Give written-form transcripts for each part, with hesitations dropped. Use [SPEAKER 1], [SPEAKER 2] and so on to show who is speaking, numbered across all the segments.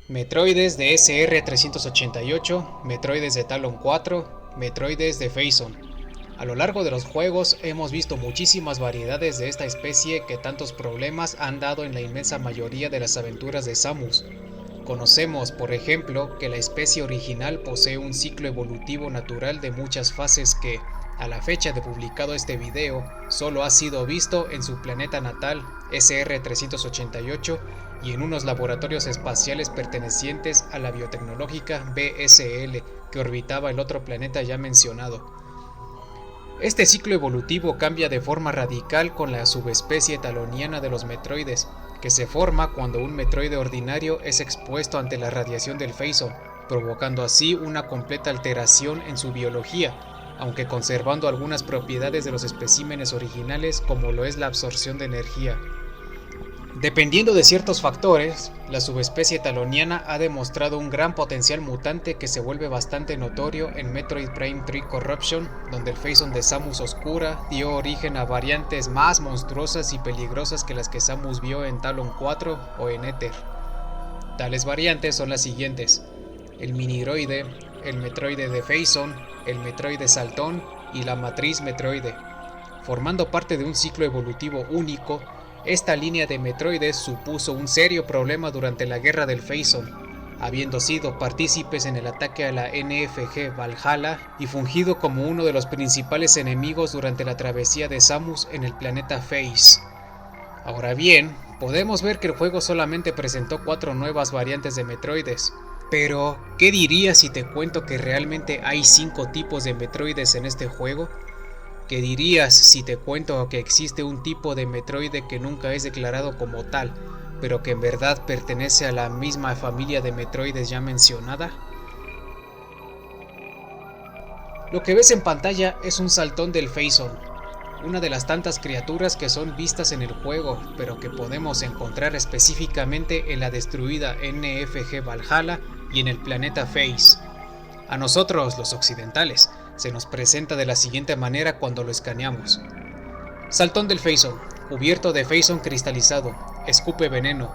[SPEAKER 1] Metroides de SR-388, Metroides de Talon 4, Metroides de Phazon. A lo largo de los juegos hemos visto muchísimas variedades de esta especie que tantos problemas han dado en la inmensa mayoría de las aventuras de Samus. Conocemos, por ejemplo, que la especie original posee un ciclo evolutivo natural de muchas fases que, a la fecha de publicado este video, solo ha sido visto en su planeta natal, SR-388, y en unos laboratorios espaciales pertenecientes a la biotecnológica BSL, que orbitaba el otro planeta ya mencionado. Este ciclo evolutivo cambia de forma radical con la subespecie taloniana de los metroides, que se forma cuando un metroide ordinario es expuesto ante la radiación del Phazon, provocando así una completa alteración en su biología, aunque conservando algunas propiedades de los especímenes originales como lo es la absorción de energía. Dependiendo de ciertos factores, la subespecie taloniana ha demostrado un gran potencial mutante que se vuelve bastante notorio en Metroid Prime 3 Corruption, donde el Phazon de Samus Oscura dio origen a variantes más monstruosas y peligrosas que las que Samus vio en Talon 4 o en Ether. Tales variantes son las siguientes: el Miniroide, el Metroide de Phazon, el Metroide Saltón y la Matriz Metroide. Formando parte de un ciclo evolutivo único, esta línea de metroides supuso un serio problema durante la guerra del Phazon, habiendo sido partícipes en el ataque a la NFG Valhalla y fungido como uno de los principales enemigos durante la travesía de Samus en el planeta Phase. Ahora bien, podemos ver que el juego solamente presentó 4 nuevas variantes de metroides, pero ¿qué dirías si te cuento que realmente hay 5 tipos de metroides en este juego? ¿Qué dirías si te cuento que existe un tipo de metroide que nunca es declarado como tal, pero que en verdad pertenece a la misma familia de metroides ya mencionada? Lo que ves en pantalla es un saltón del Phazon, una de las tantas criaturas que son vistas en el juego, pero que podemos encontrar específicamente en la destruida NFG Valhalla y en el planeta Phase. A nosotros, los occidentales, se nos presenta de la siguiente manera cuando lo escaneamos. Saltón del Phazon, cubierto de Phazon cristalizado, escupe veneno.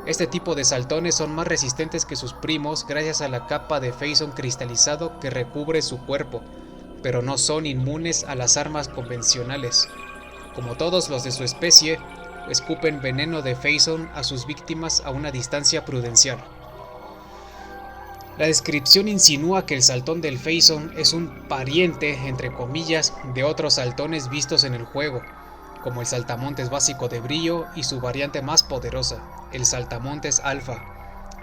[SPEAKER 1] Este tipo de saltones son más resistentes que sus primos gracias a la capa de Phazon cristalizado que recubre su cuerpo, pero no son inmunes a las armas convencionales. Como todos los de su especie, escupen veneno de Phazon a sus víctimas a una distancia prudencial. La descripción insinúa que el saltón del Phazon es un pariente, entre comillas, de otros saltones vistos en el juego, como el saltamontes básico de brillo y su variante más poderosa, el saltamontes alfa.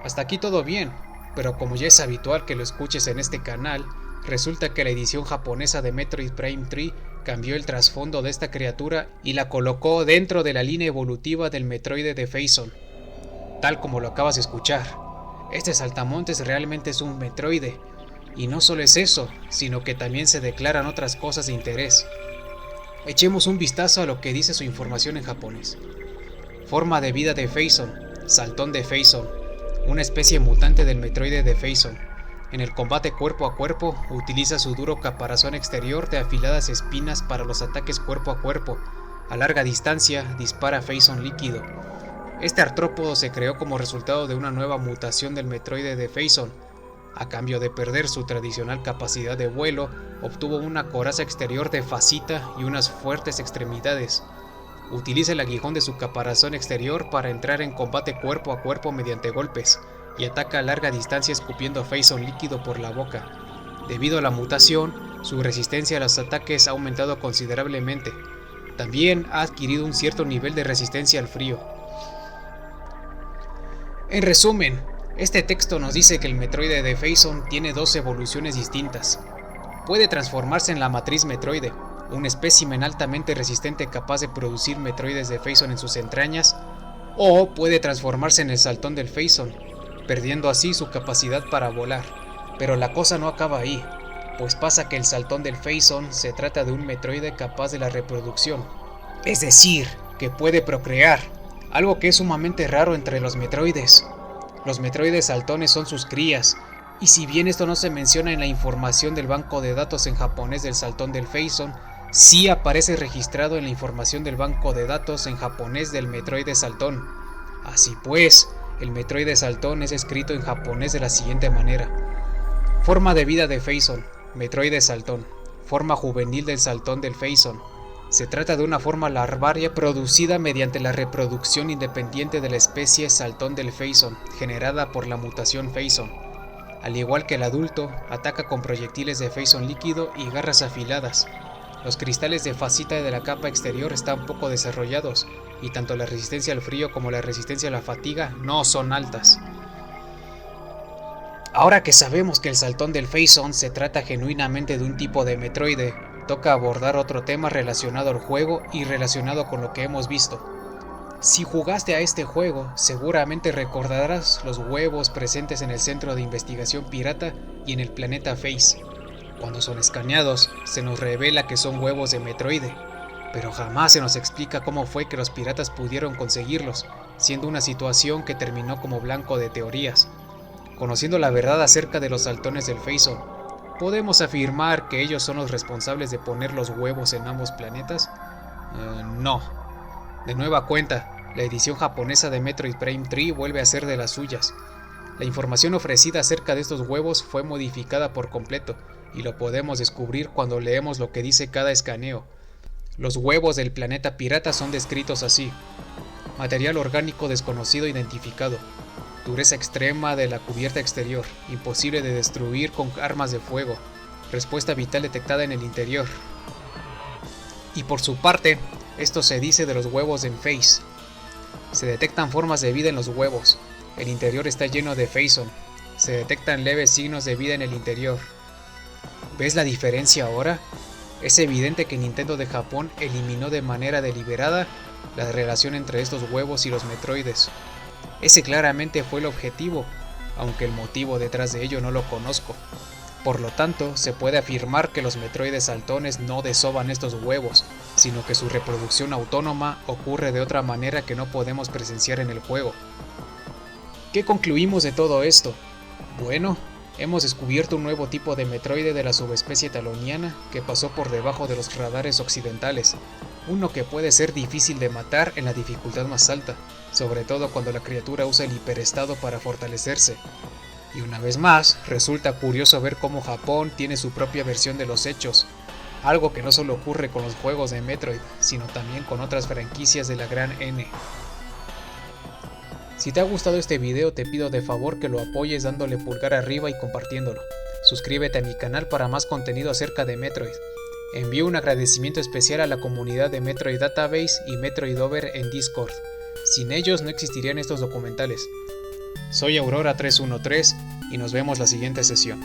[SPEAKER 1] Hasta aquí todo bien, pero como ya es habitual que lo escuches en este canal, resulta que la edición japonesa de Metroid Prime 3 cambió el trasfondo de esta criatura y la colocó dentro de la línea evolutiva del Metroide de Phazon, tal como lo acabas de escuchar. Este saltamontes realmente es un metroide, y no solo es eso, sino que también se declaran otras cosas de interés. Echemos un vistazo a lo que dice su información en japonés. Forma de vida de Phazon, saltón de Phazon, una especie mutante del metroide de Phazon. En el combate cuerpo a cuerpo, utiliza su duro caparazón exterior de afiladas espinas para los ataques cuerpo a cuerpo. A larga distancia, dispara Phazon líquido. Este artrópodo se creó como resultado de una nueva mutación del metroide de Phazon. A cambio de perder su tradicional capacidad de vuelo, obtuvo una coraza exterior de fascita y unas fuertes extremidades. Utiliza el aguijón de su caparazón exterior para entrar en combate cuerpo a cuerpo mediante golpes, y ataca a larga distancia escupiendo Phazon líquido por la boca. Debido a la mutación, su resistencia a los ataques ha aumentado considerablemente. También ha adquirido un cierto nivel de resistencia al frío. En resumen, este texto nos dice que el metroide de Phazon tiene 2 evoluciones distintas. Puede transformarse en la matriz metroide, un espécimen altamente resistente capaz de producir metroides de Phazon en sus entrañas, o puede transformarse en el saltón del Phazon, perdiendo así su capacidad para volar. Pero la cosa no acaba ahí, pues pasa que el saltón del Phazon se trata de un metroide capaz de la reproducción, es decir, que puede procrear, algo que es sumamente raro entre los metroides. Los metroides saltones son sus crías, y si bien esto no se menciona en la información del banco de datos en japonés del saltón del Phazon, sí aparece registrado en la información del banco de datos en japonés del metroide saltón. Así pues, El Metroide Saltón es escrito en japonés de la siguiente manera: forma de vida de Phazon, Metroide Saltón, forma juvenil del Saltón del Phazon. Se trata de una forma larvaria producida mediante la reproducción independiente de la especie Saltón del Phazon, generada por la mutación Phazon. Al igual que el adulto, ataca con proyectiles de Phazon líquido y garras afiladas. Los cristales de fascita de la capa exterior están poco desarrollados, y tanto la resistencia al frío como la resistencia a la fatiga no son altas. Ahora que sabemos que el Saltón del Phazon se trata genuinamente de un tipo de Metroide, toca abordar otro tema relacionado al juego y relacionado con lo que hemos visto. Si jugaste a este juego, seguramente recordarás los huevos presentes en el centro de investigación pirata y en el planeta Phase. Cuando son escaneados, se nos revela que son huevos de Metroide, pero jamás se nos explica cómo fue que los piratas pudieron conseguirlos, siendo una situación que terminó como blanco de teorías. Conociendo la verdad acerca de los saltones del Phazon, ¿podemos afirmar que ellos son los responsables de poner los huevos en ambos planetas? No. De nueva cuenta, la edición japonesa de Metroid Prime 3 vuelve a ser de las suyas. La información ofrecida acerca de estos huevos fue modificada por completo, y lo podemos descubrir cuando leemos lo que dice cada escaneo. Los huevos del planeta pirata son descritos así: material orgánico desconocido identificado, dureza extrema de la cubierta exterior, imposible de destruir con armas de fuego, respuesta vital detectada en el interior. Y por su parte, esto se dice de los huevos en Phase. Se detectan formas de vida en los huevos, el interior está lleno de Phazon, se detectan leves signos de vida en el interior. ¿Ves la diferencia ahora? Es evidente que Nintendo de Japón eliminó de manera deliberada la relación entre estos huevos y los Metroides. Ese claramente fue el objetivo, aunque el motivo detrás de ello no lo conozco. Por lo tanto, se puede afirmar que los Metroides saltones no desovan estos huevos, sino que su reproducción autónoma ocurre de otra manera que no podemos presenciar en el juego. ¿Qué concluimos de todo esto? Bueno, hemos descubierto un nuevo tipo de Metroide de la subespecie taloniana que pasó por debajo de los radares occidentales, uno que puede ser difícil de matar en la dificultad más alta, sobre todo cuando la criatura usa el hiperestado para fortalecerse. Y una vez más, resulta curioso ver cómo Japón tiene su propia versión de los hechos, algo que no solo ocurre con los juegos de Metroid, sino también con otras franquicias de la gran N. Si te ha gustado este video, te pido de favor que lo apoyes dándole pulgar arriba y compartiéndolo. Suscríbete a mi canal para más contenido acerca de Metroid. Envío un agradecimiento especial a la comunidad de Metroid Database y Metroidover en Discord. Sin ellos no existirían estos documentales. Soy Aurora313 y nos vemos la siguiente sesión.